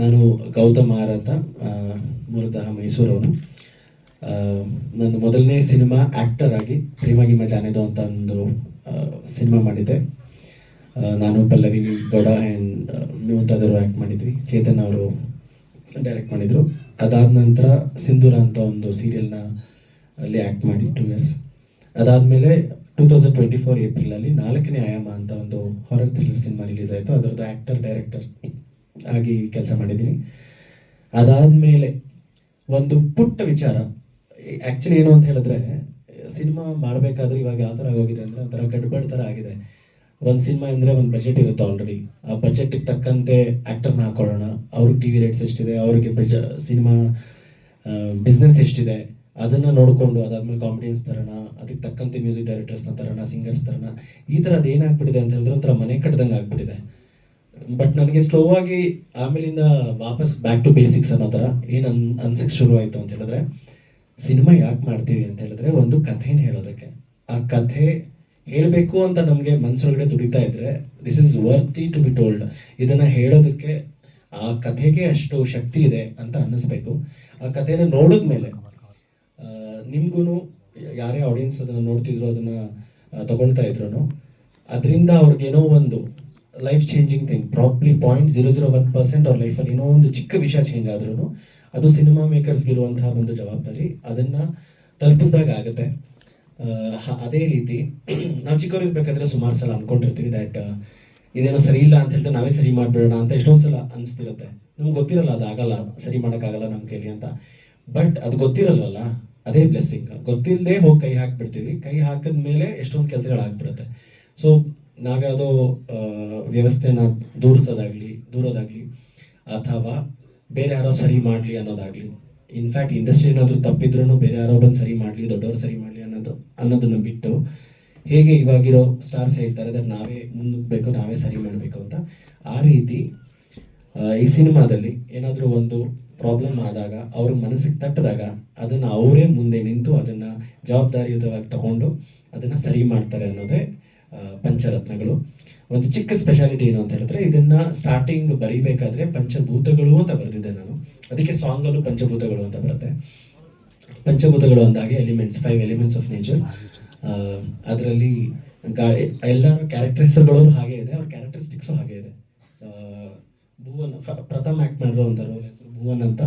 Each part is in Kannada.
ನಾನು ಗೌತಮ್ ಆರ್ ಅಂತ, ಮೂಲತಃ ಮೈಸೂರವನು. ನನ್ನ ಮೊದಲನೇ ಸಿನಿಮಾ ಆ್ಯಕ್ಟರ್ ಆಗಿ ಪ್ರೇಮಗಿಮ ಜಾನೆದು ಅಂತ ಒಂದು ಸಿನಿಮಾ ಮಾಡಿದ್ದೆ. ನಾನು ಪಲ್ಲವಿ ಗೌಡ ಆ್ಯಂಡ್ ಮುಂತಾದವರು ಆ್ಯಕ್ಟ್ ಮಾಡಿದ್ವಿ. ಚೇತನ್ ಅವರು ಡೈರೆಕ್ಟ್ ಮಾಡಿದರು. ಅದಾದ ನಂತರ ಸಿಂಧೂರ ಅಂತ ಒಂದು ಸೀರಿಯಲ್ನ ಅಲ್ಲಿ ಆ್ಯಕ್ಟ್ ಮಾಡಿ 2 years. ಅದಾದಮೇಲೆ 2024 ಏಪ್ರಿಲಲ್ಲಿ 4ನೇ ಆಯಾಮ ಅಂತ ಒಂದು ಹಾರರ್ ಥ್ರಿಲ್ಲರ್ ಸಿನಿಮಾ ರಿಲೀಸ್ ಆಯಿತು. ಅದರದ್ದು ಆ್ಯಕ್ಟರ್ ಡೈರೆಕ್ಟರ್ ಆಗಿ ಕೆಲಸ ಮಾಡಿದ್ದೀನಿ. ಅದಾದಮೇಲೆ ಒಂದು ಪುಟ್ಟ ವಿಚಾರ, ಆ್ಯಕ್ಚುಲಿ ಏನು ಅಂತ ಹೇಳಿದ್ರೆ, ಸಿನಿಮಾ ಮಾಡಬೇಕಾದ್ರೆ ಇವಾಗ ಯಾವ ಥರ ಆಗೋಗಿದೆ ಅಂದರೆ ಒಂಥರ ಗಡ್ಬಡ್ ಥರ ಆಗಿದೆ. ಒಂದು ಸಿನಿಮಾ ಅಂದರೆ ಒಂದು ಬಜೆಟ್ ಇರುತ್ತೆ ಆಲ್ರೆಡಿ. ಆ ಬಜೆಟಿಗೆ ತಕ್ಕಂತೆ ಆ್ಯಕ್ಟರ್ನ ಹಾಕೊಳ್ಳೋಣ, ಅವ್ರಿಗೆ ಟಿ ವಿ ರೇಟ್ಸ್ ಎಷ್ಟಿದೆ, ಅವ್ರಿಗೆ ಸಿನಿಮಾ ಬಿಸ್ನೆಸ್ ಎಷ್ಟಿದೆ ಅದನ್ನು ನೋಡಿಕೊಂಡು ಅದಾದಮೇಲೆ ಕಾಮಿಡಿಯನ್ಸ್ ತರೋಣ, ಅದಕ್ಕೆ ತಕ್ಕಂತೆ ಮ್ಯೂಸಿಕ್ ಡೈರೆಕ್ಟರ್ಸ್ನ ತರೋಣ, ಸಿಂಗರ್ಸ್ ತರೋಣ. ಈ ಥರ ಅದೇನಾಗ್ಬಿಟ್ಟಿದೆ ಅಂತ ಹೇಳಿದ್ರೆ ಒಂಥರ ಮನೆ ಕಟ್ಟದಂಗೆ ಆಗ್ಬಿಟ್ಟಿದೆ. ಬಟ್ ನನಗೆ ಸ್ಲೋ ಆಗಿ ಆಮೇಲಿಂದ ವಾಪಸ್ ಬ್ಯಾಕ್ ಟು ಬೇಸಿಕ್ಸ್ ಅನ್ನೋ ಥರ ಏನು ಅನ್ಸಕ್ಕೆ ಶುರು ಆಯಿತು ಅಂತ ಹೇಳಿದ್ರೆ, ಸಿನಿಮಾ ಯಾಕೆ ಮಾಡ್ತೀವಿ ಅಂತ ಹೇಳಿದ್ರೆ ಒಂದು ಕಥೆನ ಹೇಳೋದಕ್ಕೆ. ಆ ಕಥೆ ಹೇಳಬೇಕು ಅಂತ ನಮಗೆ ಮನಸ್ಸೊಳಗಡೆ ದುಡಿತಾ ಇದ್ರೆ this is worthy to be told. ಇದನ್ನು ಹೇಳೋದಕ್ಕೆ ಆ ಕಥೆಗೆ ಅಷ್ಟು ಶಕ್ತಿ ಇದೆ ಅಂತ ಅನ್ನಿಸ್ಬೇಕು. ಆ ಕಥೆನ ನೋಡಿದ್ಮೇಲೆ ನಿಮ್ಗೂ ಯಾರೇ ಆಡಿಯನ್ಸ್ ಅದನ್ನು ನೋಡ್ತಿದ್ರು, ಅದನ್ನು ತಗೊಳ್ತಾ ಇದ್ರು, ಅದರಿಂದ ಅವ್ರಿಗೇನೋ ಒಂದು ಲೈಫ್ ಚೇಂಜಿಂಗ್ ಥಿಂಗ್, ಪ್ರಾಬ್ಲಿ 0.001% ಅವ್ರ ಲೈಫಲ್ಲಿ ಏನೋ ಒಂದು ಚಿಕ್ಕ ವಿಷಯ ಚೇಂಜ್ ಆದ್ರೂ ಅದು ಸಿನಿಮಾ ಮೇಕರ್ಸ್ಗಿರುವಂತಹ ಒಂದು ಜವಾಬ್ದಾರಿ, ಅದನ್ನು ತಲುಪಿಸಿದಾಗ ಆಗುತ್ತೆ. ಅದೇ ರೀತಿ ನಾವು ಚಿಕ್ಕವರಿರ್ಬೇಕಾದ್ರೆ ಸುಮಾರು ಸಲ ಅಂದ್ಕೊಂಡಿರ್ತೀವಿ ದ್ಯಾಟ್ ಇದೇನೋ ಸರಿ ಇಲ್ಲ ಅಂತ ಹೇಳ್ತಾರೆ, ನಾವೇ ಸರಿ ಮಾಡಿಬಿಡೋಣ ಅಂತ ಎಷ್ಟೊಂದು ಸಲ ಅನಿಸ್ತಿರುತ್ತೆ. ನಮ್ಗೆ ಗೊತ್ತಿರಲ್ಲ ಅದಾಗಲ್ಲ, ಸರಿ ಮಾಡೋಕ್ಕಾಗಲ್ಲ ನಮ್ಮ ಕೈಲಿ ಅಂತ. ಬಟ್ ಅದು ಗೊತ್ತಿರಲ್ವಲ್ಲ, ಅದೇ ಬ್ಲೆಸ್ಸಿಂಗ್. ಗೊತ್ತಿಲ್ಲದೆ ಹೋಗಿ ಕೈ ಹಾಕ್ಬಿಡ್ತೀವಿ. ಕೈ ಹಾಕಿದ ಮೇಲೆ ಎಷ್ಟೊಂದು ಕೆಲಸಗಳಾಗ್ಬಿಡುತ್ತೆ. ಸೊ ನಾವ್ಯಾವುದೋ ವ್ಯವಸ್ಥೆನ ದೂರೋದಾಗಲಿ ಅಥವಾ ಬೇರೆ ಯಾರೋ ಸರಿ ಮಾಡಲಿ ಅನ್ನೋದಾಗಲಿ, ಇನ್ಫ್ಯಾಕ್ಟ್ ಇಂಡಸ್ಟ್ರಿ ಏನಾದರೂ ತಪ್ಪಿದ್ರೂ ಬೇರೆ ಯಾರೋ ಬಂದು ಸರಿ ಮಾಡಲಿ, ದೊಡ್ಡವರು ಸರಿ ಮಾಡಲಿ ಅನ್ನೋದನ್ನು ಬಿಟ್ಟು, ಹೇಗೆ ಇವಾಗಿರೋ ಸ್ಟಾರ್ಸ್ ಹೇಳ್ತಾರೆ ದಟ್ ನಾವೇ ಮುನ್ನುಗ್ಗಬೇಕು, ನಾವೇ ಸರಿ ಮಾಡಬೇಕು ಅಂತ, ಆ ರೀತಿ ಈ ಸಿನಿಮಾದಲ್ಲಿ ಏನಾದರೂ ಒಂದು ಪ್ರಾಬ್ಲಮ್ ಆದಾಗ, ಅವ್ರ ಮನಸ್ಸಿಗೆ ತಟ್ಟಿದಾಗ ಅದನ್ನು ಅವರೇ ಮುಂದೆ ನಿಂತು ಅದನ್ನು ಜವಾಬ್ದಾರಿಯುತವಾಗಿ ತಗೊಂಡು ಅದನ್ನು ಸರಿ ಮಾಡ್ತಾರೆ ಅನ್ನೋದೇ ಪಂಚರತ್ನಗಳು. ಒಂದು ಚಿಕ್ಕ ಸ್ಪೆಷಾಲಿಟಿ ಏನು ಅಂತ ಹೇಳಿದ್ರೆ, ಇದನ್ನು ಸ್ಟಾರ್ಟಿಂಗ್ ಬರೀಬೇಕಾದ್ರೆ ಪಂಚಭೂತಗಳು ಅಂತ ಬರೆದಿದ್ದೆ ನಾನು. ಅದಕ್ಕೆ ಸಾಂಗಲ್ಲೂ ಪಂಚಭೂತಗಳು ಅಂತ ಬರುತ್ತೆ. ಪಂಚಭೂತಗಳು ಅಂದಾಗೆ 5 ಎಲಿಮೆಂಟ್ಸ್ ಆಫ್ ನೇಚರ್. ಅದರಲ್ಲಿ ಎಲ್ಲರ ಕ್ಯಾರೆಕ್ಟರ್ ಹೆಸರುಗಳು ಹಾಗೆ ಇದೆ, ಅವ್ರ ಕ್ಯಾರೆಕ್ಟರಿಸ್ಟಿಕ್ಸು ಹಾಗೆ ಇದೆ. ಭುವನ್ ಪ್ರಥಮ್ ಆ್ಯಕ್ಟ್ ಮಾಡಿರೋ ಅಂತ ರೋಲ್ ಹೆಸರು ಭುವನ್ ಅಂತ,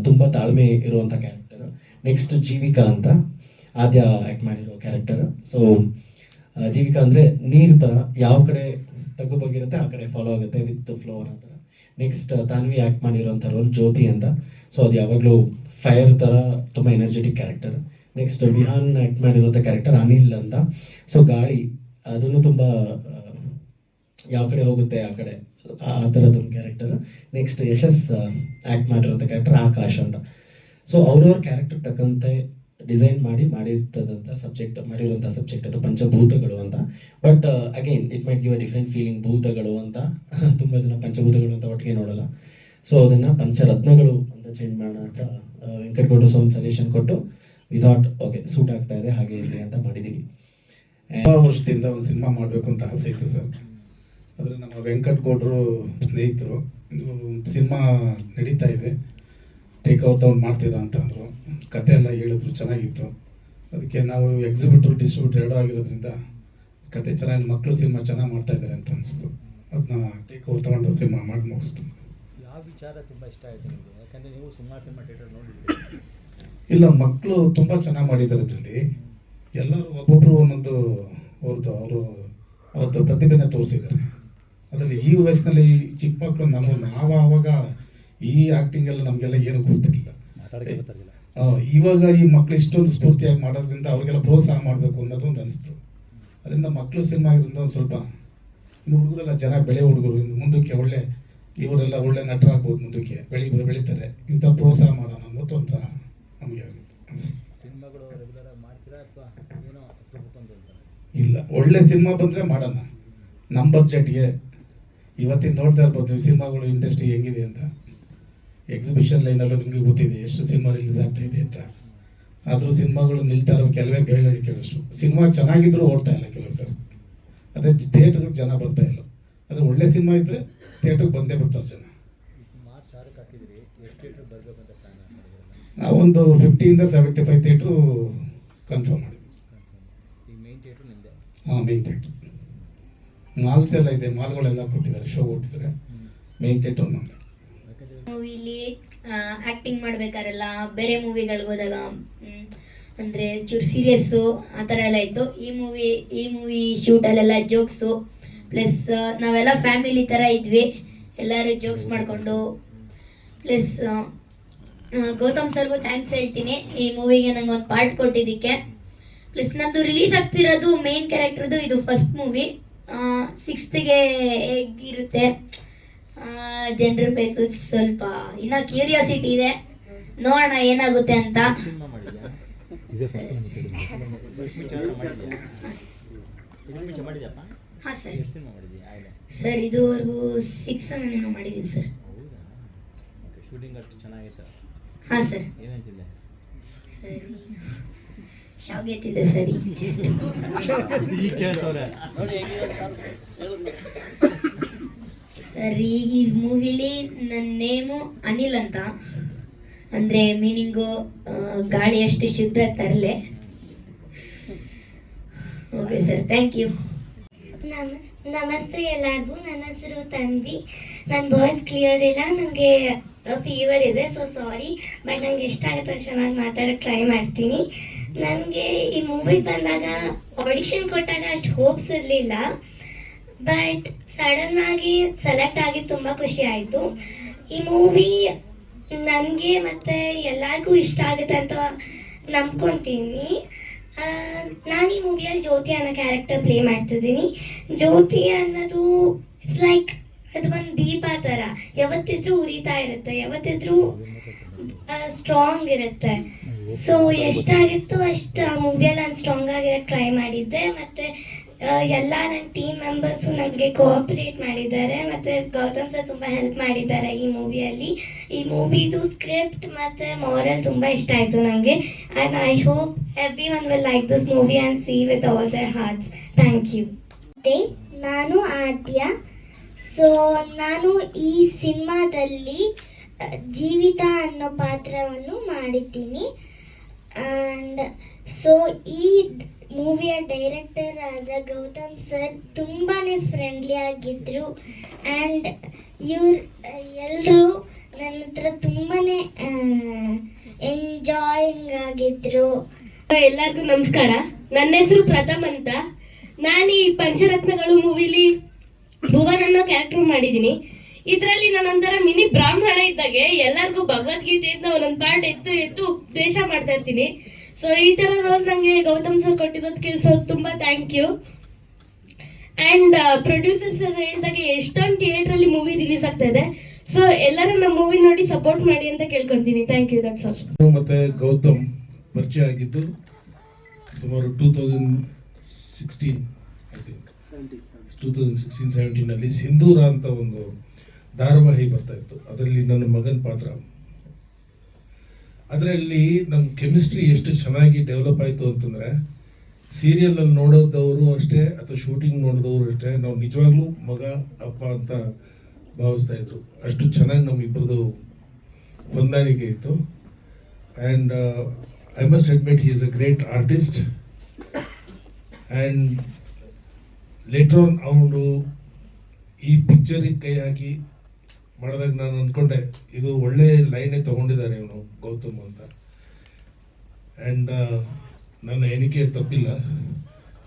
ತುಂಬ ತಾಳ್ಮೆ ಇರುವಂಥ ಕ್ಯಾರೆಕ್ಟರ್. ನೆಕ್ಸ್ಟ್ ಜೀವಿಕಾ ಅಂತ, ಆದ್ಯ ಆ್ಯಕ್ಟ್ ಮಾಡಿರೋ ಕ್ಯಾರೆಕ್ಟರ್. ಸೊ ಜೀವಿಕಾ ಅಂದರೆ ನೀರು ಥರ, ಯಾವ ಕಡೆ ತಗ್ಗು ಬಗ್ಗಿರುತ್ತೆ ಆ ಕಡೆ ಫಾಲೋ ಆಗುತ್ತೆ ವಿತ್ ಫ್ಲೋ ಅನ್ನೋ ಥರ. ನೆಕ್ಸ್ಟ್ ತಾನ್ವಿ ಆ್ಯಕ್ಟ್ ಮಾಡಿರೋಂಥ ರೋಲ್ ಜ್ಯೋತಿ ಅಂತ. ಸೊ ಅದು ಯಾವಾಗಲೂ ಫೈರ್ ಥರ ತುಂಬ energetic character. Next Vihaan act ಮಾಡಿರೋಂಥ ಕ್ಯಾರೆಕ್ಟರ್ ಅನಿಲ್ ಅಂತ. ಸೊ ಗಾಳಿ, ಅದನ್ನು ತುಂಬ ಯಾವ ಕಡೆ ಹೋಗುತ್ತೆ ಆ ಕಡೆ, ಆ ಥರದ್ದೊಂದು ಕ್ಯಾರೆಕ್ಟರ್. ನೆಕ್ಸ್ಟ್ ಯಶಸ್ ಆ್ಯಕ್ಟ್ ಮಾಡಿರೋಂಥ ಕ್ಯಾರೆಕ್ಟರ್ ಆಕಾಶ್ ಅಂತ. ಸೊ ಅವ್ರವ್ರ ಕ್ಯಾರೆಕ್ಟರ್ ತಕ್ಕಂತೆ ಡಿಸೈನ್ ಮಾಡಿರೋಂಥ ಸಬ್ಜೆಕ್ಟ್ ಅದು ಪಂಚಭೂತಗಳು ಅಂತ. But again it might give a different feeling. ಭೂತಗಳು ಅಂತ ತುಂಬ ಜನ ಪಂಚಭೂತಗಳು ಅಂತ ಒಟ್ಟಿಗೆ ನೋಡಲ್ಲ. ಸೊ ಅದನ್ನು ಪಂಚರತ್ನಗಳು ಅಂತ ಚೇಂಜ್ ಮಾಡೋಣ ಅಂತ ವೆಂಕಟಗೌಡ ಒಂದು ಸಜೆಷನ್ ಕೊಟ್ಟು ವಿಥೌಟ್ ಓಕೆ ಸೂಟ್ ಆಗ್ತಾ ಇದೆ, ಹಾಗೆ ಇರಲಿ ಅಂತ ಮಾಡಿದ್ದೀವಿ. ವರ್ಷದಿಂದ ಒಂದು ಸಿನಿಮಾ ಮಾಡಬೇಕು ಅಂತ ಆಸೆ ಇತ್ತು ಸರ್. ಆದರೆ ನಮ್ಮ ವೆಂಕಟಗೌಡರು ಸ್ನೇಹಿತರು ಇದು ಸಿನಿಮಾ ನಡೀತಾ ಇದೆ, ಟೇಕ್ಔಟ್ ಅವ್ನು ಮಾಡ್ತೀರಾ ಅಂತ ಅಂದರು. ಕತೆ ಎಲ್ಲ ಹೇಳಿದ್ರು, ಚೆನ್ನಾಗಿತ್ತು. ಅದಕ್ಕೆ ನಾವು ಎಕ್ಸಿಬಿಟ್ರು ಡಿಸ್ಟ್ರಿಬ್ಯೂಟರ್ ಎರಡೂ ಆಗಿರೋದ್ರಿಂದ ಕತೆ ಚೆನ್ನಾಗಿ, ಮಕ್ಕಳು ಸಿನಿಮಾ ಚೆನ್ನಾಗಿ ಮಾಡ್ತಾ ಇದ್ದಾರೆ ಅಂತ ಅನಿಸ್ತು. ಅದನ್ನ ಟೇಕ್ಔಟ್ ತೊಗೊಂಡು ಸಿನಿಮಾ ಮಾಡಿ ಮುಗಿಸ್ತು. ಯಾವ ವಿಚಾರ ತುಂಬ ಇಷ್ಟ ಆಯಿತು ನಿಮಗೆ? ಯಾಕಂದರೆ ನೀವು ಸುಮಾರು ಸಿನಿಮಾ ಥಿಯೇಟರ್ ನೋಡಿದ್ದೀರಿ. ಇಲ್ಲ, ಮಕ್ಕಳು ತುಂಬ ಚೆನ್ನಾಗಿ ಮಾಡಿದ್ದಾರೆ. ಅದರಲ್ಲಿ ಎಲ್ಲರೂ ಒಬ್ಬೊಬ್ಬರು ಒಂದೊಂದು ಅವ್ರದ್ದು ಪ್ರತಿಭೆನ ತೋರಿಸಿದ್ದಾರೆ. ಅದರಲ್ಲಿ ಈ ವಯಸ್ಸಿನಲ್ಲಿ ಚಿಕ್ಕ ಮಕ್ಕಳು ನಾವು ಆವಾಗ ಈ ಆ್ಯಕ್ಟಿಂಗ್ ಎಲ್ಲ ನಮಗೆಲ್ಲ ಏನು ಗೊತ್ತಿರಲಿಲ್ಲ. ಇವಾಗ ಈ ಮಕ್ಕಳು ಇಷ್ಟೊಂದು ಸ್ಫೂರ್ತಿಯಾಗಿ ಮಾಡೋದ್ರಿಂದ ಅವ್ರಿಗೆಲ್ಲ ಪ್ರೋತ್ಸಾಹ ಮಾಡಬೇಕು ಅನ್ನೋದು ಒಂದು ಅನಿಸ್ತು. ಅದರಿಂದ ಮಕ್ಕಳು ಸಿನಿಮಾ ಇರೋದ್ರಿಂದ ಒಂದು ಸ್ವಲ್ಪ ಇನ್ನು ಹುಡುಗರೆಲ್ಲ ಜನ ಹುಡುಗರು ಇನ್ನು ಮುಂದಕ್ಕೆ ಇವರೆಲ್ಲ ಒಳ್ಳೆ ನಟರಾಗ್ಬೋದು, ಮುಂದಕ್ಕೆ ಬೆಳೀತಾರೆ. ಇಂಥ ಪ್ರೋತ್ಸಾಹ ಮಾಡೋಣ ಅನ್ನೋದು ಅಂತ ನಮಗೆ ಸಿನಿಮಾಗಳು ರೆಗ್ಯುಲರ್ ಆಗಿ ಮಾಡ್ತೀರಾ ಅಥವಾ ಏನೋ ಇಲ್ಲ, ಒಳ್ಳೆ ಸಿನಿಮಾ ಬಂದರೆ ಮಾಡೋಣ. ನಮ್ಮ ಬಡ್ಜೆಟ್ಗೆ ಇವತ್ತಿನ ನೋಡ್ತಾ ಇರ್ಬೋದು ಸಿನಿಮಾಗಳು ಇಂಡಸ್ಟ್ರಿ ಹೆಂಗಿದೆ ಅಂತ. ಎಕ್ಸಿಬಿಷನ್ ಲೈನಲ್ಲೂ ನಿಮಗೆ ಗೊತ್ತಿದೆ ಎಷ್ಟು ಸಿನಿಮಾ ರಿಲೀಸ್ ಆಗ್ತಾ ಇದೆ ಅಂತ. ಆದರೂ ಸಿನಿಮಾಗಳು ನಿಲ್ತಾ ಇರೋ ಕೆಲವೇ ಬೆರಳಿಕೆಯಷ್ಟು. ಸಿನಿಮಾ ಚೆನ್ನಾಗಿದ್ರೂ ಓಡ್ತಾ ಇಲ್ಲ ಕೆಲವು ಸರ್. ಅದೇ ಥಿಯೇಟ್ರಿಗೆ ಜನ ಬರ್ತಾ ಇಲ್ಲ. ಆದರೆ ಒಳ್ಳೆ ಸಿನಿಮಾ ಇದ್ದರೆ ಥಿಯೇಟ್ರಿಗೆ ಬಂದೇ ಬಿಡ್ತಾರೆ ಜನ. ಸ್ಟಾರ್ಕ್ ಹಾಕಿದ್ರಿ, ಎಷ್ಟು ಥಿಯೇಟ್ರ್ ಬರಬೇಕಂತ ಪ್ಲ್ಯಾನ್ ಮಾಡಿದ್ದೀರಲ್ಲ? ನಾವೊಂದು 50 ಇಂದ 75 ಥಿಯೇಟ್ರು ಕನ್ಫರ್ಮ್ ಮಾಡಿದ್ವಿ. ಈಗ ಮೇನ್ ಥಿಯೇಟ್ರ್ ನಿಮ್ಮದೇ? ಹಾಂ, ಮೇನ್ ಥಿಯೇಟ್ರ್. ಮಾಲ್ಸ್ ಎಲ್ಲ ಇದೆ, ಮಾಲ್ಗಳೆಲ್ಲ ಕೊಟ್ಟಿದ್ದಾರೆ, ಶೋ ಕೊಟ್ಟಿದ್ದಾರೆ. ಮೇನ್ ಥಿಯೇಟ್ರ್ ನಮ್ಮದೇ. ಮೂವಿಲಿ ಆ್ಯಕ್ಟಿಂಗ್ ಮಾಡ್ಬೇಕಾರೆಲ್ಲ ಬೇರೆ ಮೂವಿಗಳಿಗೆ ಹೋದಾಗ ಅಂದರೆ ಚೂರು ಸೀರಿಯಸ್ಸು ಆ ಥರ ಎಲ್ಲ ಇತ್ತು. ಈ ಮೂವಿ ಶೂಟಲ್ಲೆಲ್ಲ ಜೋಕ್ಸು ಪ್ಲಸ್ ನಾವೆಲ್ಲ ಫ್ಯಾಮಿಲಿ ಥರ ಇದ್ವಿ, ಎಲ್ಲರೂ ಜೋಕ್ಸ್ ಮಾಡಿಕೊಂಡು. ಪ್ಲಸ್ ಗೌತಮ್ ಸರ್ಗೂ ಥ್ಯಾಂಕ್ಸ್ ಹೇಳ್ತೀನಿ ಈ ಮೂವಿಗೆ ನಂಗೆ ಒಂದು ಪಾರ್ಟ್ ಕೊಟ್ಟಿದ್ದಕ್ಕೆ. ಪ್ಲಸ್ ನಂದು ರಿಲೀಸ್ ಆಗ್ತಿರೋದು ಮೇನ್ ಕ್ಯಾರೆಕ್ಟರ್ದು ಇದು ಫಸ್ಟ್ ಮೂವಿ. 6th ಹೇಗಿರುತ್ತೆ ಜನರಲ್ ಬೇಸಿಸ್ ಸ್ವಲ್ಪ ಇನ್ನೂ ಕ್ಯೂರಿಯಾಸಿಟಿ ಇದೆ, ನೋಡೋಣ ಏನಾಗುತ್ತೆ ಅಂತ. ಸಿನಿಮಾ ಮಾಡಿದ್ಯಾ? ಇದನ್ನು ಮಾಡಿದ್ಯಪ್ಪ? ಹಾಂ ಸರ್. ಎಷ್ಟು ಸಿನಿಮಾ ಮಾಡಿದ್ಯಾ ಆಯ್ತು ಸರ್ ಇದುವರೆಗೂ 6 ಮಾಡಿದ್ದೀನಿ ಸರ್. ಹೌದಾ? ಓಕೆ. ಶೂಟಿಂಗ್ ಅಷ್ಟು ಚೆನ್ನಾಗಿತ್ತು? ಹಾಂ ಸರ್. ಏನಂತಿಲ್ಲ ಸರಿ, ಶಾವಿಗೆ ತಿಂದೆ ಸರಿ. ಈಗ ಕೇಳ್ತವ್ರೆ ಸರ್ ಈ ಮೂವಿಲಿ ನನ್ನ ನೇಮು ಅನಿಲ್ ಅಂತ, ಅಂದರೆ ಮೀನಿಂಗು ಗಾಳಿ ಅಷ್ಟು ಶುದ್ಧ ತರಲೆ. Okay sir, thank you. ನಮಸ್ತೆ ಎಲ್ಲರಿಗೂ. ನನ್ನ ಹೆಸರು ತನ್ವಿ. ನನ್ನ ವಾಯ್ಸ್ ಕ್ಲಿಯರ್ ಇಲ್ಲ, ನನಗೆ ಫೀವರ್ ಇದೆ, ಸೊ ಸಾರಿ. ಬಟ್ ನನಗೆ ಎಷ್ಟಾಗುತ್ತೆ ಅಷ್ಟು ಚೆನ್ನಾಗಿ ಮಾತಾಡೋಕ್ಕೆ ಟ್ರೈ ಮಾಡ್ತೀನಿ. ನನಗೆ ಈ ಮೂವಿಗೆ ಬಂದಾಗ ಆಡಿಷನ್ ಕೊಟ್ಟಾಗ ಅಷ್ಟು ಹೋಪ್ಸ್ ಇರಲಿಲ್ಲ, ಬಟ್ ಸಡನ್ನಾಗಿ ಸೆಲೆಕ್ಟ್ ಆಗಿ ತುಂಬ ಖುಷಿ ಆಯಿತು. ಈ ಮೂವಿ ನನಗೆ ಮತ್ತು ಎಲ್ಲರಿಗೂ ಇಷ್ಟ ಆಗುತ್ತೆ ಅಂತ ನಂಬ್ಕೊತೀನಿ. ನಾನು ಈ ಮೂವಿಯಲ್ಲಿ ಜ್ಯೋತಿ ಅನ್ನೋ ಕ್ಯಾರೆಕ್ಟರ್ ಪ್ಲೇ ಮಾಡ್ತಿದ್ದೀನಿ. ಜ್ಯೋತಿ ಅನ್ನೋದು ಇಟ್ಸ್ ಲೈಕ್ ಅದು ಒಂದು ದೀಪ ಥರ, ಯಾವತ್ತಿದ್ರೂ ಉರಿತಾ ಇರುತ್ತೆ, ಯಾವತ್ತಿದ್ರೂ ಸ್ಟ್ರಾಂಗ್ ಇರುತ್ತೆ. ಸೊ ಎಷ್ಟಾಗಿತ್ತು ಅಷ್ಟು ಆ ಮೂವಿಯಲ್ಲಿ ನಾನು ಸ್ಟ್ರಾಂಗ್ ಆಗಿರೋಕ್ಕೆ ಟ್ರೈ ಮಾಡಿದ್ದೆ. ಮತ್ತು ಎಲ್ಲ ನನ್ನ ಟೀಮ್ ಮೆಂಬರ್ಸು ನನಗೆ ಕೋಆಪ್ರೇಟ್ ಮಾಡಿದ್ದಾರೆ, ಮತ್ತು ಗೌತಮ್ ಸರ್ ತುಂಬ ಹೆಲ್ಪ್ ಮಾಡಿದ್ದಾರೆ ಈ ಮೂವಿಯಲ್ಲಿ. ಈ ಮೂವಿದು ಸ್ಕ್ರಿಪ್ಟ್ ಮತ್ತು ಮಾರಲ್ ತುಂಬ ಇಷ್ಟ ಆಯಿತು ನನಗೆ. And I hope everyone will like this movie and see with all their hearts. Thank you. ನಾನು ಆದ್ಯ. ಸೊ ನಾನು ಈ ಸಿನಿಮಾದಲ್ಲಿ ಜೀವಿತ ಅನ್ನೋ ಪಾತ್ರವನ್ನು ಮಾಡಿದ್ದೀನಿ. ಆ್ಯಂಡ್ ಸೊ ಈ ಮೂವಿಯ ಡೈರೆಕ್ಟರ್ ಆದ ಗೌತಮ್ ಸರ್ ತುಂಬಾ ಫ್ರೆಂಡ್ಲಿ ಆಗಿದ್ದರು. ಆ್ಯಂಡ್ ಇವ್ರು ಎಲ್ಲರೂ ನನ್ನ ಹತ್ರ ತುಂಬಾ ಎಂಜಾಯಿಂಗ್ ಆಗಿದ್ದರು. ಎಲ್ಲರಿಗೂ ನಮಸ್ಕಾರ. ನನ್ನ ಹೆಸರು ಪ್ರಥಮ್ ಅಂತ. ನಾನು ಈ ಪಂಚರತ್ನಗಳು ಮೂವಿಲಿ ಭುವನ್ ಅನ್ನೋ ಕ್ಯಾರೆಕ್ಟರ್ ಮಾಡಿದ್ದೀನಿ. ಇದರಲ್ಲಿ ನಾನೊಂಥರ ಮಿನಿ ಬ್ರಾಹ್ಮಣ ಇದ್ದಾಗೆ ಎಲ್ಲರಿಗೂ ಭಗವದ್ಗೀತೆಯಿಂದ ಒಂದೊಂದು ಪಾರ್ಟ್ ಎತ್ತು ಉಪದೇಶ ಮಾಡ್ತಾ ಇರ್ತೀನಿ. ಸೊ ಈ ಥರ ರೋಲ್ ನನಗೆ ಗೌತಮ್ ಸರ್ ಕೊಟ್ಟಿರೋದಕ್ಕೆ ತುಂಬ thank you. And producer sir ಹೇಳಿದಾಗೆ ಎಷ್ಟೊಂದು ಥಿಯೇಟ್ರಲ್ಲಿ ಮೂವಿ ರಿಲೀಸ್ ಆಗ್ತಾ ಇದೆ. ಸೊ ಎಲ್ಲರೂ ನಮ್ಮ ಮೂವಿ ನೋಡಿ ಸಪೋರ್ಟ್ ಮಾಡಿ ಅಂತ ಕೇಳ್ಕೊತೀನಿ. Thank you. That's all. ಮತ್ತು ಗೌತಮ್ ಪರಿಚಯ ಆಗಿದ್ದು ಸುಮಾರು 2016 ಐ ಥಿಂಕ್ 2016-17 ಸಿಂಧೂರ ಅಂತ ಒಂದು ಧಾರಾವಾಹಿ ಬರ್ತಾ ಇತ್ತು. ಅದರಲ್ಲಿ ನನ್ನ ಮಗನ ಪಾತ್ರ. ಅದರಲ್ಲಿ ನಮ್ಮ ಕೆಮಿಸ್ಟ್ರಿ ಎಷ್ಟು ಚೆನ್ನಾಗಿ ಡೆವಲಪ್ ಆಯಿತು ಅಂತಂದರೆ, ಸೀರಿಯಲಲ್ಲಿ ನೋಡೋದವರು ಅಷ್ಟೇ ಅಥವಾ ಶೂಟಿಂಗ್ ನೋಡಿದವರು ಅಷ್ಟೇ ನಾವು ನಿಜವಾಗ್ಲೂ ಮಗ ಅಪ್ಪ ಅಂತ ಭಾವಿಸ್ತಾ ಇದ್ರು. ಅಷ್ಟು ಚೆನ್ನಾಗಿ ನಮ್ಮಿಬ್ಬರದು ಹೊಂದಾಣಿಕೆ ಇತ್ತು. And I must admit he is a great artist. And later on ಅವನು ಈ ಪಿಕ್ಚರಿಗೆ ಕೈ ಹಾಕಿ ಮಾಡಿದಾಗ ನಾನು ಅಂದ್ಕೊಂಡೆ ಇದು ಒಳ್ಳೆ ಲೈನೇ ತೊಗೊಂಡಿದ್ದಾರೆ ಇವನು ಗೌತಮ್ ಅಂತ. ಆ್ಯಂಡ್ ನನ್ನ ಎಣಿಕೆ ತಪ್ಪಿಲ್ಲ.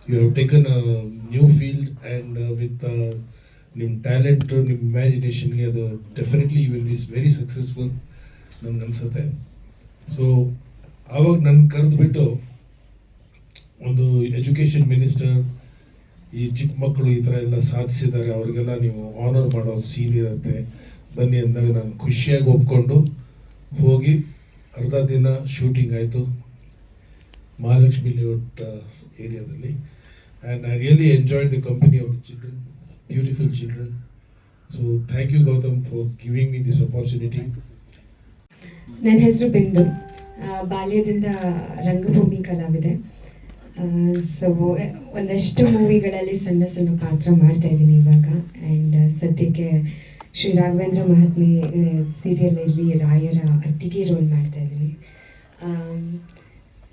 You have taken a new field and with ನಿಮ್ಮ ಟ್ಯಾಲೆಂಟ್, ನಿಮ್ಮ ಇಮ್ಯಾಜಿನೇಷನ್ಗೆ ಅದು definitely you will be very successful ನನಗನ್ಸುತ್ತೆ. ಸೊ ಆವಾಗ ನನ್ನ ಕರೆದುಬಿಟ್ಟು ಒಂದು ಎಜುಕೇಷನ್ ಮಿನಿಸ್ಟರ್ ಈ ಚಿಕ್ಕ ಮಕ್ಕಳು ಈ ಥರ ಎಲ್ಲ ಸಾಧಿಸಿದ್ದಾರೆ, ಅವ್ರಿಗೆಲ್ಲ ನೀವು ಆನರ್ ಮಾಡೋ ಸೀನ್ ಇರುತ್ತೆ ಬನ್ನಿ ಅಂದಾಗ ನಾನು ಖುಷಿಯಾಗಿ ಒಪ್ಕೊಂಡು ಹೋಗಿ ಅರ್ಧ ದಿನ ಶೂಟಿಂಗ್ ಆಯಿತು ಮಹಾಲಕ್ಷ್ಮಿ ಲೇಔಟ್ ಏರಿಯಾದಲ್ಲಿ. And I really enjoyed the company of the children, beautiful children. So thank you Gautam for giving me this opportunity. ನನ್ನ ಹೆಸರು ಬಿಂದು. ಬಾಲ್ಯದಿಂದ ರಂಗಭೂಮಿ ಕಲಾವಿದೆ. ಸೊ ಒಂದಷ್ಟು ಮೂವಿಗಳಲ್ಲಿ ಸಣ್ಣ ಸಣ್ಣ ಪಾತ್ರ ಮಾಡ್ತಾ ಇದ್ದೀನಿ ಇವಾಗ. ಆ್ಯಂಡ್ ಸದ್ಯಕ್ಕೆ ಶ್ರೀ ರಾಘವೇಂದ್ರ ಮಹಾತ್ಮೆ ಸೀರಿಯಲಲ್ಲಿ ರಾಯರ ಅತ್ತಿಗೆ ರೋಲ್ ಮಾಡ್ತಾ ಇದ್ದೀನಿ.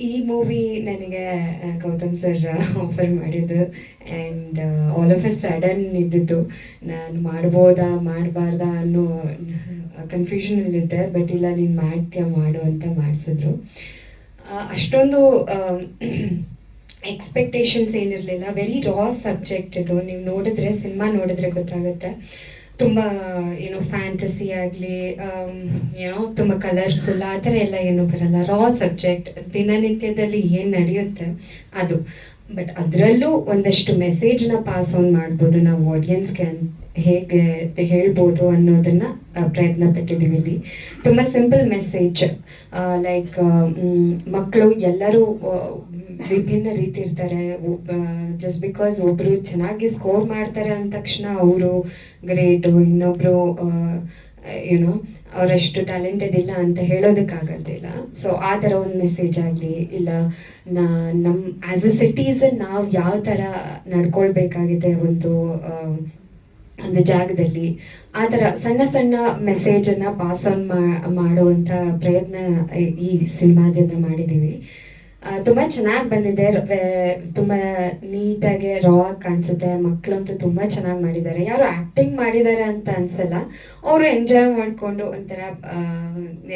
ಈ ಮೂವಿ ನನಗೆ ಗೌತಮ್ ಸರ್ ಆಫರ್ ಮಾಡಿದ್ದು and all of A sudden ಇದ್ದಿದ್ದು. ನಾನು ಮಾಡ್ಬೋದಾ ಮಾಡಬಾರ್ದಾ ಅನ್ನೋ ಕನ್ಫ್ಯೂಷನಲ್ಲಿದ್ದೆ. ಬಟ್ ಇಲ್ಲ, ನೀನು ಮಾಡ್ತೀಯ ಮಾಡು ಅಂತ ಮಾಡಿಸಿದ್ರು. ಅಷ್ಟೊಂದು ಎಕ್ಸ್ಪೆಕ್ಟೇಷನ್ಸ್ ಏನಿರಲಿಲ್ಲ. ವೆರಿ ರಾ ಸಬ್ಜೆಕ್ಟ್ ಇದು. ನೀವು ನೋಡಿದ್ರೆ, ಸಿನಿಮಾ ನೋಡಿದ್ರೆ ಗೊತ್ತಾಗುತ್ತೆ. ತುಂಬ ಏನೋ ಫ್ಯಾಂಟಸಿ ಆಗಲಿ, ಏನೋ ತುಂಬ ಕಲರ್ಫುಲ್ ಆ ಥರ ಎಲ್ಲ ಏನೂ ಬರಲ್ಲ. ರಾ ಸಬ್ಜೆಕ್ಟ್, ದಿನನಿತ್ಯದಲ್ಲಿ ಏನು ನಡೆಯುತ್ತೆ ಅದು. ಬಟ್ ಅದರಲ್ಲೂ ಒಂದಷ್ಟು ಮೆಸೇಜ್ನ ಪಾಸ್ ಆನ್ ಮಾಡ್ಬೋದು ನಾವು ಆಡಿಯನ್ಸ್ಗೆ, ಹೇಗೆ ಹೇಳ್ಬೋದು ಅನ್ನೋದನ್ನು ಪ್ರಯತ್ನ ಪಟ್ಟಿದ್ದೀವಿ ಇಲ್ಲಿ. ತುಂಬ ಸಿಂಪಲ್ ಮೆಸೇಜ್. ಲೈಕ್ ಮಕ್ಕಳು ಎಲ್ಲರೂ ವಿಭಿನ್ನ ರೀತಿ ಇರ್ತಾರೆ. ಜಸ್ಟ್ ಬಿಕಾಸ್ ಒಬ್ಬರು ಚೆನ್ನಾಗಿ ಸ್ಕೋರ್ ಮಾಡ್ತಾರೆ ಅಂದ ತಕ್ಷಣ ಅವರು ಗ್ರೇಟು, ಇನ್ನೊಬ್ಬರು ಏನೋ ಅವರಷ್ಟು ಟ್ಯಾಲೆಂಟೆಡ್ ಇಲ್ಲ ಅಂತ ಹೇಳೋದಕ್ಕಾಗೋದಿಲ್ಲ. ಸೊ ಆ ಥರ ಒಂದು ಮೆಸೇಜ್ ಆಗಲಿ, ಇಲ್ಲ ನಮ್ಮ ಆ್ಯಸ್ ಎ ಸಿಟಿಸನ್ ನಾವು ಯಾವ ಥರ ನಡ್ಕೊಳ್ಬೇಕಾಗಿದೆ ಒಂದು ಜಾಗದಲ್ಲಿ, ಆ ಥರ ಸಣ್ಣ ಸಣ್ಣ ಮೆಸೇಜನ್ನು ಪಾಸ್ ಆನ್ ಮಾಡುವಂಥ ಪ್ರಯತ್ನ ಈ ಸಿನಿಮಾದಿಂದ ಮಾಡಿದ್ದೀವಿ. ತುಂಬ ಚೆನ್ನಾಗಿ ಬಂದಿದೆ. ತುಂಬ ನೀಟಾಗಿ ರಾ ಕಾಣಿಸುತ್ತೆ. ಮಕ್ಕಳಂತೂ ತುಂಬ ಚೆನ್ನಾಗಿ ಮಾಡಿದ್ದಾರೆ. ಯಾರು ಆ್ಯಕ್ಟಿಂಗ್ ಮಾಡಿದ್ದಾರೆ ಅಂತ ಅನಿಸಲ್ಲ. ಅವರು ಎಂಜಾಯ್ ಮಾಡಿಕೊಂಡು ಒಂಥರ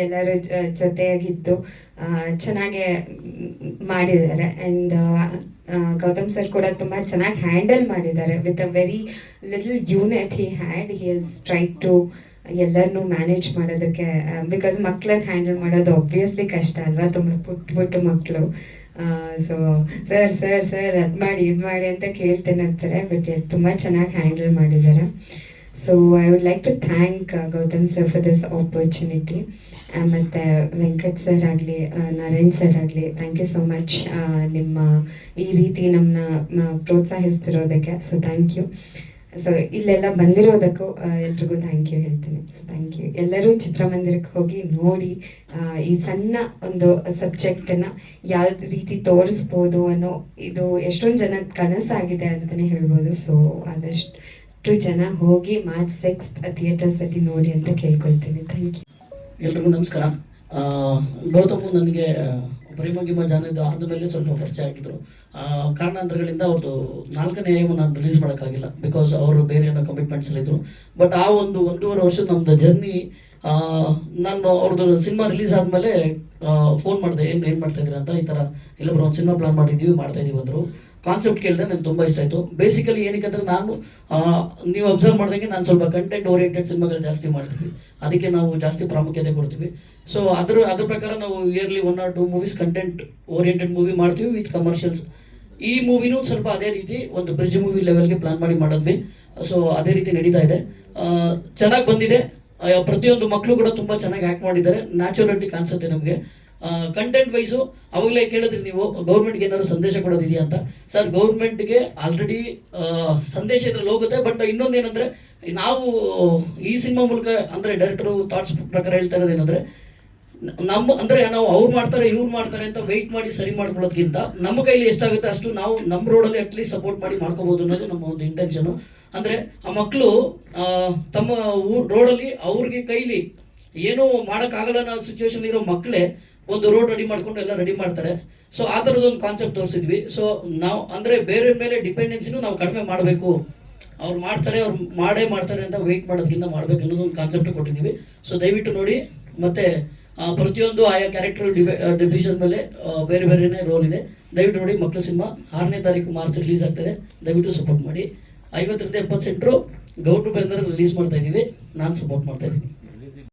ಎಲ್ಲರೂ ಜೊತೆಯಾಗಿದ್ದು ಚೆನ್ನಾಗೆ ಮಾಡಿದ್ದಾರೆ. ಆ್ಯಂಡ್ ಗೌತಮ್ ಸರ್ ಕೂಡ ತುಂಬ ಚೆನ್ನಾಗಿ ಹ್ಯಾಂಡಲ್ ಮಾಡಿದ್ದಾರೆ. With a very little unit he has try to ಎಲ್ಲರನ್ನೂ ಮ್ಯಾನೇಜ್ ಮಾಡೋದಕ್ಕೆ. ಬಿಕಾಸ್ ಮಕ್ಕಳನ್ನ ಹ್ಯಾಂಡಲ್ ಮಾಡೋದು ಆಬ್ವಿಯಸ್ಲಿ ಕಷ್ಟ ಅಲ್ವಾ, ತುಂಬ ಪುಟ್ಟು ಮಕ್ಕಳು. ಸೊ ಸರ್ ಸರ್ ಸರ್ ಅದು ಮಾಡಿ ಇದು ಮಾಡಿ ಅಂತ ಕೇಳ್ತಾನೆ ಇರ್ತಾರೆ. ಬಟ್ ತುಂಬ ಚೆನ್ನಾಗಿ ಹ್ಯಾಂಡಲ್ ಮಾಡಿದ್ದಾರೆ. So I would like to thank Gautam sir for this opportunity. ಮತ್ತು ವೆಂಕಟ್ ಸರ್ ಆಗಲಿ, ನರೇನ್ ಸರ್ ಆಗಲಿ, ಥ್ಯಾಂಕ್ ಯು ಸೋ ಮಚ್ ನಿಮ್ಮ ಈ ರೀತಿ ನಮ್ಮನ್ನ ಪ್ರೋತ್ಸಾಹಿಸ್ತಿರೋದಕ್ಕೆ. So thank you. ಸೊ ಇಲ್ಲೆಲ್ಲ ಬಂದಿರೋದಕ್ಕೂ ಎಲ್ರಿಗೂ ಥ್ಯಾಂಕ್ ಯು ಹೇಳ್ತೀನಿ. So thank you. ಎಲ್ಲರೂ ಚಿತ್ರಮಂದಿರಕ್ಕೆ ಹೋಗಿ ನೋಡಿ ಈ ಸಣ್ಣ ಒಂದು ಸಬ್ಜೆಕ್ಟನ್ನು ಯಾವ ರೀತಿ ತೋರಿಸ್ಬೋದು ಅನ್ನೋ ಇದು ಎಷ್ಟೊಂದು ಜನ ಕನಸಾಗಿದೆ ಅಂತಲೇ ಹೇಳ್ಬೋದು. ಸೊ ಆದಷ್ಟು ಜನ ಹೋಗಿ ಮಾರ್ಚ್ 6 ಥಿಯೇಟರ್ಸಲ್ಲಿ ನೋಡಿ ಅಂತ ಕೇಳ್ಕೊಳ್ತೀನಿ. Thank you. ಎಲ್ರಿಗೂ ನಮಸ್ಕಾರ. ಗೌತಮು ನನಗೆ ಪ್ರೇಮ ಜಾನದು ಆದಮೇಲೆ ಸ್ವಲ್ಪ ಪರಿಚಯ ಆಗಿದ್ರು. ಕಾರಣಾಂತರಗಳಿಂದ ಅವ್ರದ್ದು 4ನೇ ನಾನು ರಿಲೀಸ್ ಮಾಡೋಕ್ಕಾಗಿಲ್ಲ, ಬಿಕಾಸ್ ಅವರು ಬೇರೆ ಏನೋ ಕಮಿಟ್ಮೆಂಟ್ಸಲ್ಲಿದ್ದರು. ಬಟ್ ಆ ಒಂದೂವರೆ ವರ್ಷದ ನಮ್ಮದು ಜರ್ನಿ, ನಾನು ಅವ್ರದ್ದು ಸಿನಿಮಾ ರಿಲೀಸ್ ಆದಮೇಲೆ ಫೋನ್ ಮಾಡಿದೆ, ಏನು ಮಾಡ್ತಾಯಿದ್ದೀರಾ ಅಂತ. ಈ ಥರ ಇಲ್ಲೊಬ್ರು ಒಂದು ಸಿನಿಮಾ ಪ್ಲಾನ್ ಮಾಡ್ತಾಯಿದ್ದೀವಿ ಅಂದರು. ಕಾನ್ಸೆಪ್ಟ್ ಕೇಳಿದೆ, ನನಗೆ ತುಂಬ ಇಷ್ಟ ಆಯಿತು. ಬೇಸಿಕಲಿ ಏನಕ್ಕೆ ನಾನು ನೀವು ಅಬ್ಸರ್ವ್ ಮಾಡ್ದಂಗೆ ನಾನು ಸ್ವಲ್ಪ ಕಂಟೆಂಟ್ ಓರಿಯೆಂಟೆಡ್ ಸಿನಿಮಾಗಳು ಜಾಸ್ತಿ ಮಾಡ್ತೀವಿ. ಅದಕ್ಕೆ ನಾವು ಜಾಸ್ತಿ ಪ್ರಾಮುಖ್ಯತೆ ಕೊಡ್ತೀವಿ. ಸೊ ಅದ್ರ ಪ್ರಕಾರ ನಾವು yearly 1 or 2 movies content oriented movie ಮಾಡ್ತೀವಿ ವಿತ್ ಕಮರ್ಷಿಯಲ್ಸ್. ಈ ಮೂವಿನೂ ಸ್ವಲ್ಪ ಅದೇ ರೀತಿ ಒಂದು ಬ್ರಿಡ್ಜ್ ಮೂವಿ ಲೆವೆಲ್ಗೆ ಪ್ಲಾನ್ ಮಾಡಿದ್ವಿ. ಸೊ ಅದೇ ರೀತಿ ನಡೀತಾ ಇದೆ. ಚೆನ್ನಾಗಿ ಬಂದಿದೆ. ಪ್ರತಿಯೊಂದು ಮಕ್ಕಳು ಕೂಡ ತುಂಬ ಚೆನ್ನಾಗಿ ಆ್ಯಕ್ಟ್ ಮಾಡಿದ್ದಾರೆ. ನ್ಯಾಚುರಾಲಿಟಿ ಕಾಣಿಸುತ್ತೆ ನಮಗೆ. ಕಂಟೆಂಟ್ ವೈಸು ಅವಾಗಲೇ ಕೇಳಿದ್ರಿ ನೀವು, ಗೌರ್ಮೆಂಟ್ಗೆ ಏನಾದ್ರು ಸಂದೇಶ ಕೊಡೋದಿದೆಯಾ ಅಂತ. ಸರ್, ಗೌರ್ಮೆಂಟ್ಗೆ ಆಲ್ರೆಡಿ ಸಂದೇಶ ಇದ್ರಲ್ಲಿ ಹೋಗುತ್ತೆ. ಬಟ್ ಇನ್ನೊಂದೇನೆಂದರೆ, ನಾವು ಈ ಸಿನಿಮಾ ಮೂಲಕ ಅಂದರೆ ಡೈರೆಕ್ಟರು ಥಾಟ್ಸ್ ಪ್ರಕಾರ ಹೇಳ್ತಾ ಇರೋದೇನೆಂದರೆ, ನಾವು ಅವ್ರು ಮಾಡ್ತಾರೆ ಇವ್ರು ಮಾಡ್ತಾರೆ ಅಂತ ವೆಯ್ಟ್ ಮಾಡಿ ಸರಿ ಮಾಡ್ಕೊಳ್ಳೋದಕ್ಕಿಂತ ನಮ್ಮ ಕೈಲಿ ಎಷ್ಟಾಗುತ್ತೆ ಅಷ್ಟು ನಾವು ನಮ್ಮ ರೋಡಲ್ಲಿ ಅಟ್ಲೀಸ್ಟ್ ಸಪೋರ್ಟ್ ಮಾಡಿ ಮಾಡ್ಕೋಬೋದು ಅನ್ನೋದು ನಮ್ಮ ಒಂದು ಇಂಟೆನ್ಷನು. ಅಂದರೆ ಆ ಮಕ್ಕಳು ತಮ್ಮ ರೋಡಲ್ಲಿ ಅವ್ರಿಗೆ ಕೈಲಿ ಏನೂ ಮಾಡೋಕ್ಕಾಗಲ್ಲ ಅನ್ನೋ ಸಿಚುವೇಶನ್ ಇರೋ ಮಕ್ಕಳೇ ಒಂದು ರೋಡ್ ರೆಡಿ ಮಾಡ್ಕೊಂಡು ಎಲ್ಲ ರೆಡಿ ಮಾಡ್ತಾರೆ. ಸೊ ಆ ಥರದೊಂದು ಕಾನ್ಸೆಪ್ಟ್ ತೋರಿಸಿದ್ವಿ. ಸೊ ನಾವು ಅಂದರೆ ಬೇರೆ ಮೇಲೆ ಡಿಪೆಂಡೆನ್ಸಿನೂ ನಾವು ಕಡಿಮೆ ಮಾಡಬೇಕು. ಅವ್ರು ಮಾಡ್ತಾರೆ ಅಂತ ವೆಯ್ಟ್ ಮಾಡೋದಕ್ಕಿಂತ ಮಾಡಬೇಕು ಅನ್ನೋದೊಂದು ಕಾನ್ಸೆಪ್ಟ್ ಕೊಟ್ಟಿದ್ದೀವಿ. ಸೊ ದಯವಿಟ್ಟು ನೋಡಿ. ಮತ್ತು ಪ್ರತಿಯೊಂದು ಆಯಾ ಕ್ಯಾರೆಕ್ಟರ್ ಡಿವಿಷನ್ ಮೇಲೆ ಬೇರೆ ಬೇರೆನೇ ರೋಲ್ ಇದೆ. ದಯವಿಟ್ಟು ನೋಡಿ. ಮಕ್ಕಳ ಸಿನಿಮಾ 6ನೇ ತಾರೀಕು ಮಾರ್ಚ್ ರಿಲೀಸ್ ಆಗ್ತದೆ. ದಯವಿಟ್ಟು ಸಪೋರ್ಟ್ ಮಾಡಿ. 50 ರಿಂದ 70 ಸೆಂಟ್ರು ಗೌರ್ಮೆಂಟ್ ಬಂದರೆ ರಿಲೀಸ್ ಮಾಡ್ತಾ ಇದ್ದೀವಿ. ನಾನು ಸಪೋರ್ಟ್ ಮಾಡ್ತಾ ಇದ್ದೀನಿ.